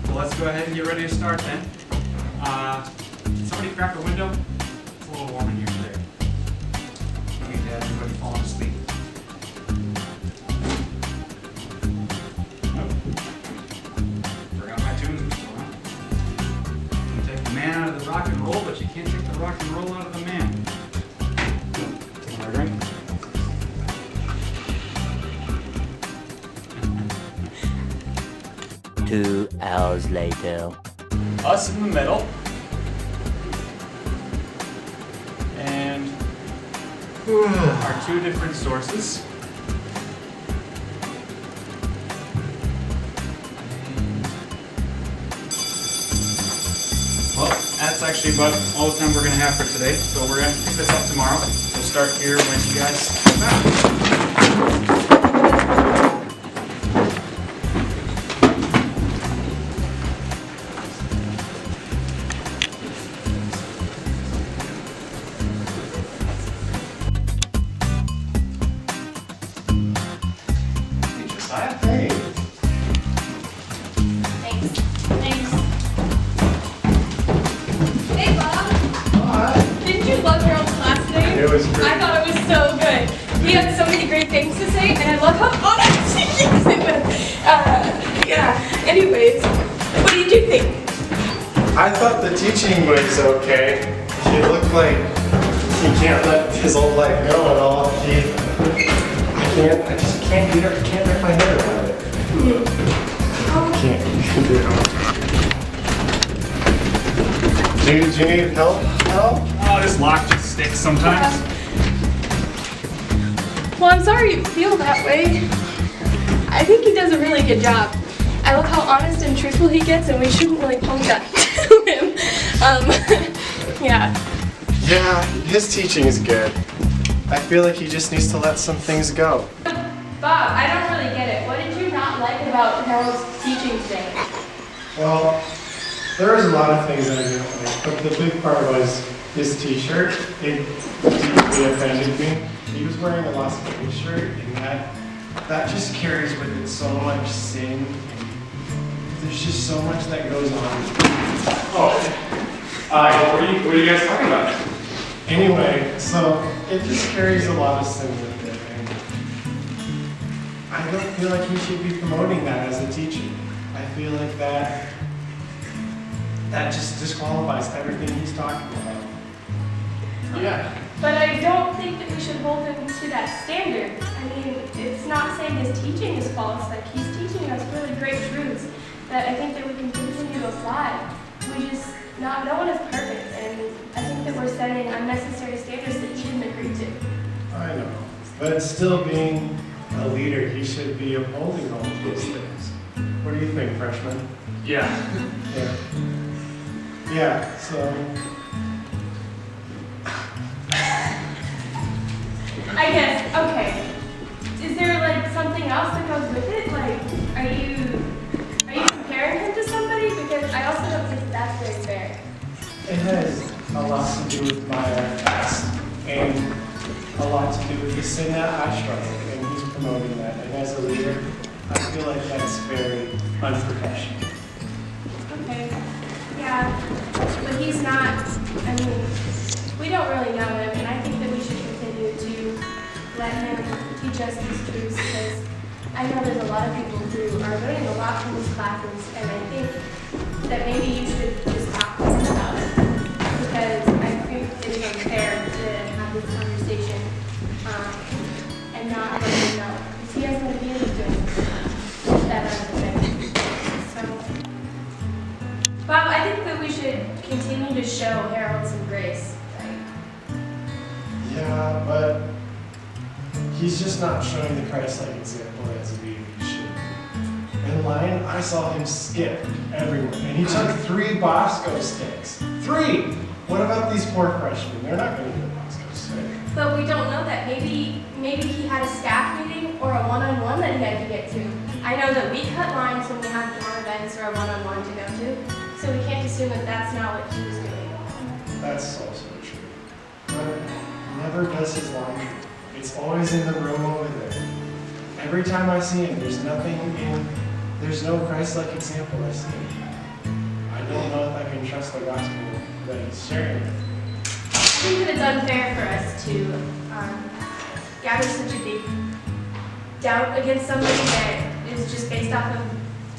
Well, let's go ahead and get ready to start then. Somebody crack a window? It's a little warm in here today. I need to have everybody falling asleep. Forgot my tunes were still on. You can take the man out of the rock and roll, but you can't take the rock and roll out of the man. Take my drink. 2 hours later. Us in the middle. And our two different sources. Well, that's actually about all the time we're going to have for today. So we're going to pick this up tomorrow. We'll start here when you guys come back. Hey. Thanks. Hey, Bob. Hi. Didn't you love Harold's class today? It was great. I thought it was so good. He had so many great things to say, and I love how honest he is. Yeah. Anyways, what did you think? I thought the teaching was okay. He looked like he can't let his old life go at all. I just can't wrap my head around it. Can't do it. Do you need help? Oh, this lock just sticks sometimes. Well, I'm sorry you feel that way. I think he does a really good job. I love how honest and truthful he gets, and we shouldn't really punk that to him. Yeah. Yeah, his teaching is good. I feel like he just needs to let some things go. Bob, I don't really get it. What did you not like about Harold's teaching today? Well, there was a lot of things that I didn't like, but the big part was his t-shirt. It deeply offended me. He was wearing a Las Vegas shirt, and that just carries with it so much sin. There's just so much that goes on. What are you guys talking about? Anyway, so it just carries a lot of sin with it, and I don't feel like he should be promoting that as a teacher. I feel like that just disqualifies everything he's talking about. Yeah. But I don't think that we should hold him to that standard. I mean, it's not saying his teaching is false. Like, he's teaching us really great truths that I think that we can continue to apply. No one is perfect, and I think that we're setting unnecessary standards that he didn't agree to. I know, but still being a leader, he should be upholding all of those things. What do you think, freshman? Yeah. Yeah, so... I guess, okay. Is there, like, something else that goes with it? Like, are you comparing him to somebody? Because I also don't think that's very fair. It has a lot to do with my past, and a lot to do with the sin that I struggle, and he's promoting that. And as a leader, I feel like that's very unprofessional. Okay. Yeah. But he's not, I mean, we don't really know him, and I think that we should continue to let him teach us these truths, because I know there's a lot of people who are learning a lot from these classes, and I think that maybe you should just talk to them about it, because I think it's unfair to have this conversation and not let him know, because he has no idea he's doing that other thing. So, Bob, I think that we should continue to show Harold some grace. Right? Yeah, but he's just not showing the Christ-like example as a leader should. In line, I saw him skip everywhere, and he took 3 Bosco sticks. 3! What about these poor freshmen? They're not going to get a Bosco stick. But we don't know that. Maybe he had a staff meeting or a one-on-one that he had to get to. I know that we cut lines when we have dorm events or a one-on-one to go to, so we can't assume that that's not what he was doing. That's also true. But he never does his laundry. It's always in the room over there. Every time I see him, there's no Christ-like example I see him. don't know if I can trust the gospel that he's sharing. I think that it's unfair for us to gather such a big doubt against somebody that is just based off of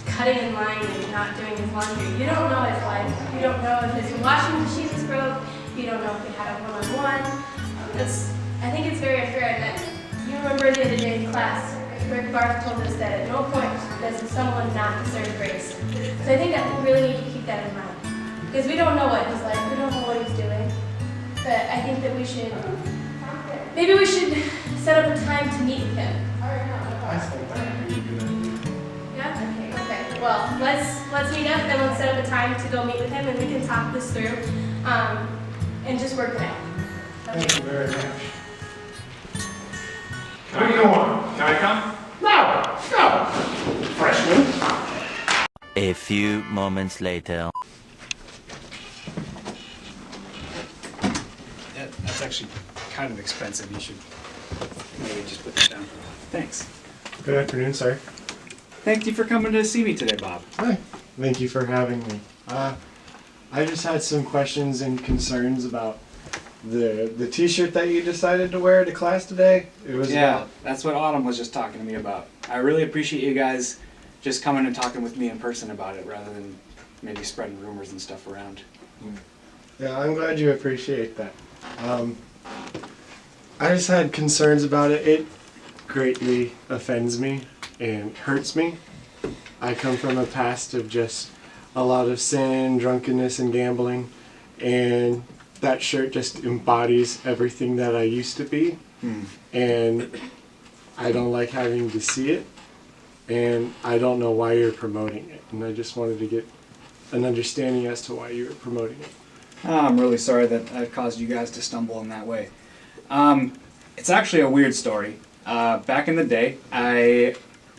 cutting in line and not doing his laundry. You don't know his life. You don't know if his washing machine is broke. You don't know if he had a one-on-one. I think it's very unfair. And that you remember the other day in class, Rick Barth told us that at no point does someone not deserve grace. So I think that we really need to keep that in mind. Because we don't know what he's like. We don't know what he's doing. But I think that maybe we should set up a time to meet with him. I think that would be a good idea. Yeah? Okay. Well, let's meet up, then let's set up a time to go meet with him, and we can talk this through, and just work it out. Thank you very much. What do you want? Can I come? No! Freshman. A few moments later. That's actually kind of expensive. You should maybe just put that down. Thanks. Good afternoon, sir. Thank you for coming to see me today, Bob. Hi. Thank you for having me. I just had some questions and concerns about the t-shirt that you decided to wear to class today. It was about, that's what Autumn was just talking to me about. I really appreciate you guys just coming and talking with me in person about it rather than maybe spreading rumors and stuff around. yeah, I'm glad you appreciate that. I just had concerns about it. It greatly offends me and hurts me. I come from a past of just a lot of sin, drunkenness, and gambling, and that shirt just embodies everything that I used to be, and I don't like having to see it, and I don't know why you're promoting it, and I just wanted to get an understanding as to why you're promoting it. I'm really sorry that I've caused you guys to stumble in that way. It's actually a weird story. Back in the day, I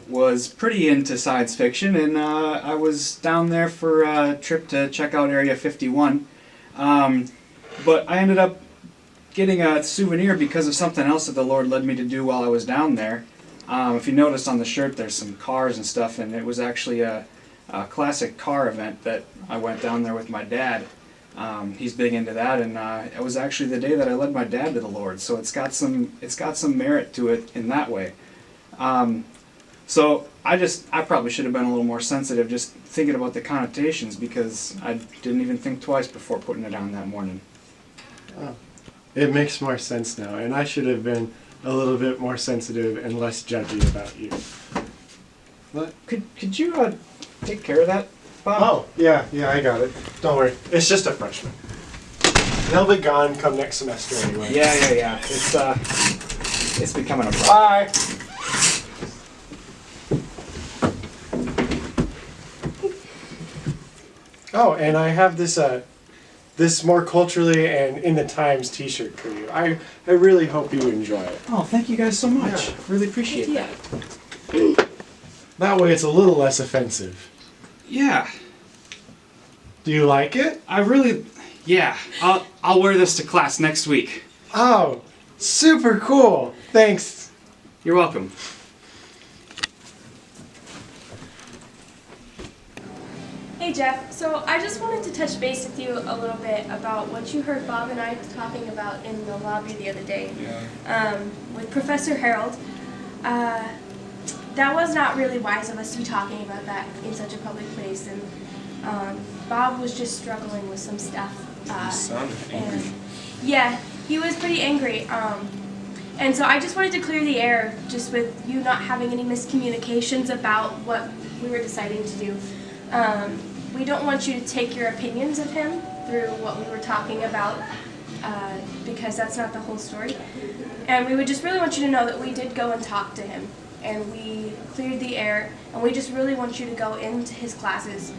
was pretty into science fiction, and I was down there for a trip to check out Area 51. But I ended up getting a souvenir because of something else that the Lord led me to do while I was down there. If you notice on the shirt, there's some cars and stuff, and it was actually a classic car event that I went down there with my dad. He's big into that, and it was actually the day that I led my dad to the Lord. So it's got some merit to it in that way. So I probably should have been a little more sensitive, just thinking about the connotations, because I didn't even think twice before putting it on that morning. Oh. It makes more sense now, and I should have been a little bit more sensitive and less judgy about you. What? Could you take care of that, Bob? Oh, yeah, I got it. Don't worry. It's just a freshman. They'll be gone come next semester anyway. Yeah. It's becoming a problem. Bye! Oh, and I have this more culturally and in the times t-shirt for you. I really hope you enjoy it. Oh, thank you guys so much. Yeah. Really appreciate that. That way it's a little less offensive. Yeah. Do you like it? Yeah. I'll wear this to class next week. Oh, super cool. Thanks. You're welcome. Hey Jeff, so I just wanted to touch base with you a little bit about what you heard Bob and I talking about in the lobby the other day. Yeah. With Professor Harold. That was not really wise of us to be talking about that in such a public place, and Bob was just struggling with some stuff. He sounded angry. And yeah, he was pretty angry. And so I just wanted to clear the air, just with you not having any miscommunications about what we were deciding to do. We don't want you to take your opinions of him through what we were talking about, because that's not the whole story. And we would just really want you to know that we did go and talk to him, and we cleared the air, and we just really want you to go into his classes,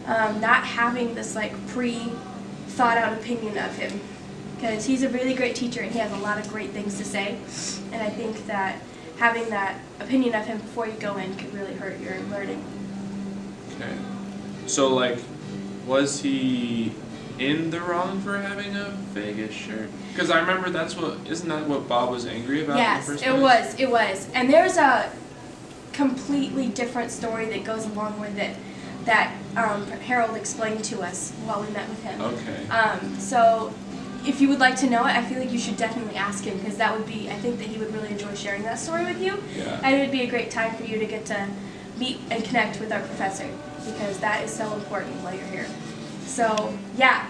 not having this like pre-thought out opinion of him, because he's a really great teacher and he has a lot of great things to say, and I think that having that opinion of him before you go in could really hurt your learning. Okay. So, like, was he in the wrong for having a Vegas shirt? Because I remember isn't that what Bob was angry about in the Yes, first it place? was. And there's a completely different story that goes along with it. that Harold explained to us while we met with him. Okay. So if you would like to know it, I feel like you should definitely ask him, because that would be, I think that he would really enjoy sharing that story with you. Yeah. And it would be a great time for you to get to meet and connect with our professor, because that is so important while you're here. So yeah,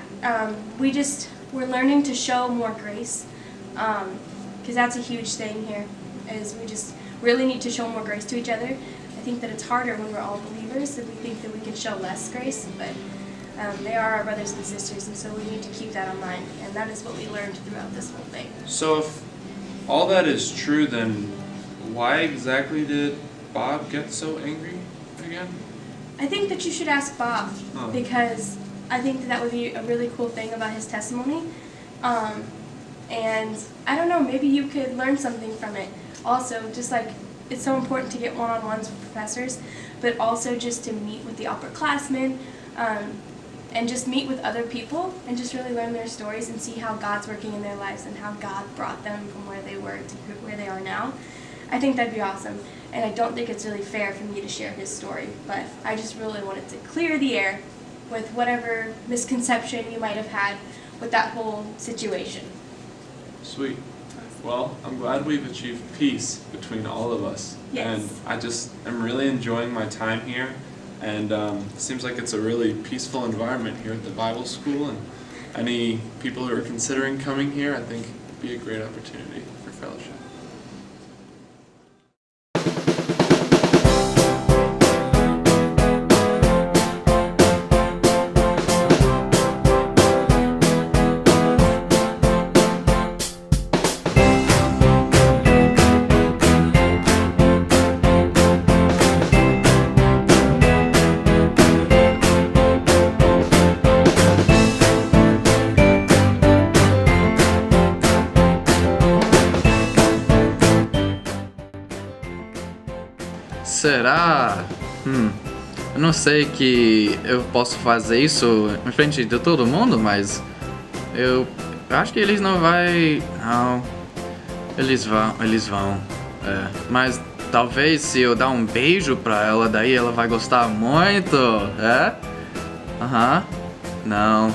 we're learning to show more grace, because that's a huge thing here, is we just really need to show more grace to each other. I think that it's harder when we're all believers, and we think that we can show less grace, but they are our brothers and sisters, and so we need to keep that in mind, and that is what we learned throughout this whole thing. So if all that is true, then why exactly did Bob get so angry again? I think that you should ask Bob, Oh. because I think that would be a really cool thing about his testimony. And I don't know, maybe you could learn something from it. Also, just like it's so important to get one-on-ones with professors, but also just to meet with the upperclassmen, and just meet with other people and just really learn their stories and see how God's working in their lives and how God brought them from where they were to where they are now. I think that'd be awesome. And I don't think it's really fair for me to share his story, but I just really wanted to clear the air with whatever misconception you might have had with that whole situation. Sweet. Well, I'm glad we've achieved peace between all of us. Yes. And I just am really enjoying my time here. And it seems like it's a really peaceful environment here at the Bible school. And any people who are considering coming here, I think it'd be a great opportunity for fellowship. Será? Eu não sei que eu posso fazer isso em frente de todo mundo, mas eu acho que eles não não, eles vão, mas talvez se eu dar um beijo pra ela, daí ela vai gostar muito, não,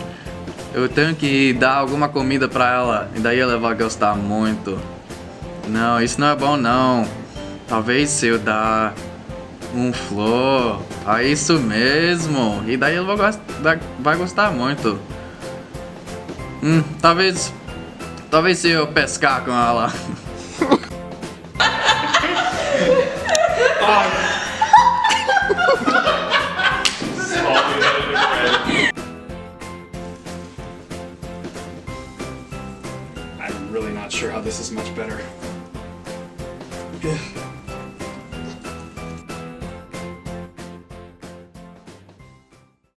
eu tenho que dar alguma comida pra ela, e daí ela vai gostar muito. Não, isso não é bom não. Talvez se eu dar um flor, isso mesmo, e daí ela vai gostar muito. Talvez se eu pescar com ela. I'm really not sure how this is much better.